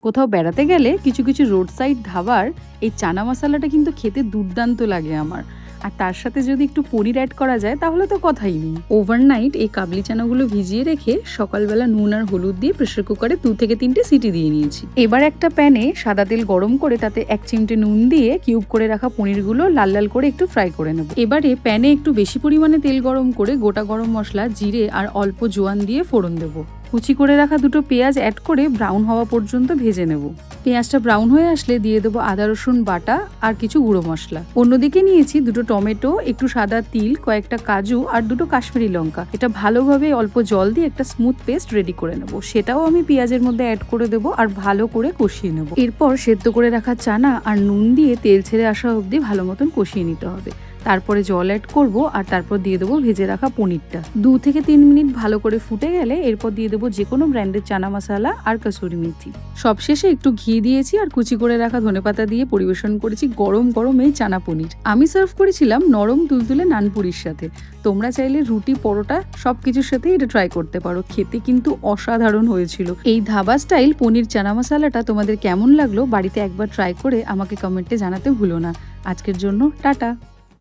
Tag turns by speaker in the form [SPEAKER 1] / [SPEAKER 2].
[SPEAKER 1] কোথাও বেড়াতে গেলে কিছু কিছু রোড সাইড ধাবার এই চানা মশলাটা কিন্তু খেতে দুর্দান্ত লাগে আমার। আর তার সাথে যদি একটু পনির অ্যাড করা যায় তাহলে তো কথাই নেই। ওভারনাইট এই কাবলি চানাগুলো ভিজিয়ে রেখে সকালবেলা নুন আর হলুদ দিয়ে প্রেসার কুকারে 2 থেকে 3টে সিটি দিয়ে নিয়েছি। এবার একটা প্যানে সাদা তেল গরম করে তাতে 1 চিমটে নুন দিয়ে কিউব করে রাখা পনিরগুলো লাল লাল করে একটু ফ্রাই করে নেব। এবারে প্যানে একটু বেশি পরিমাণে তেল গরম করে গোটা গরম মশলা, জিরে আর অল্প জোয়ান দিয়ে ফোড়ন দেবো। কুচি করে রাখা দুটো পেঁয়াজ অ্যাড করে ব্রাউন হওয়া পর্যন্ত ভেজে নেব। পেঁয়াজটা ব্রাউন হয়ে আসলে দিয়ে দেবো আদা রসুন বাটা আর কিছু গুঁড়ো মশলা। অন্যদিকে নিয়েছি দুটো টমেটো, একটু সাদা তিল, কয়েকটা কাজু আর দুটো কাশ্মীরি লঙ্কা। এটা ভালোভাবে অল্প জল দিয়ে একটা স্মুথ পেস্ট রেডি করে নেব। সেটাও আমি পেঁয়াজের মধ্যে অ্যাড করে দেবো আর ভালো করে কষিয়ে নেব। এরপর সেদ্ধ করে রাখা চানা আর নুন দিয়ে তেল ছেড়ে আসা অবধি ভালো মতন কষিয়ে নিতে হবে। তারপরে জল অ্যাড করব আর তারপর দিয়ে দেবো ভেজে রাখা পনিরটা। 2 থেকে 3 মিনিট ভালো করে ফুটে গেলে এরপর দিয়ে দেবো যে কোনো ব্র্যান্ডের চানা মশলা আর কসুরি মেথি। সবশেষে একটু ঘি দিয়েছি আর কুচি করে রাখা ধনেপাতা দিয়ে পরিবেশন করেছি গরম গরম এই চানা পনির। আমি সার্ভ করেছিলাম নরম তুলতুলে নানপুরির সাথে। তোমরা চাইলে রুটি, পরোটা সবকিছুর সাথে এটা ট্রাই করতে পারো। খেতে কিন্তু অসাধারণ হয়েছিল। এই ধাবা স্টাইল পনির চানা মশলাটা তোমাদের কেমন লাগলো বাড়িতে একবার ট্রাই করে আমাকে কমেন্টে জানাতে ভুলো না। আজকের জন্য টাটা।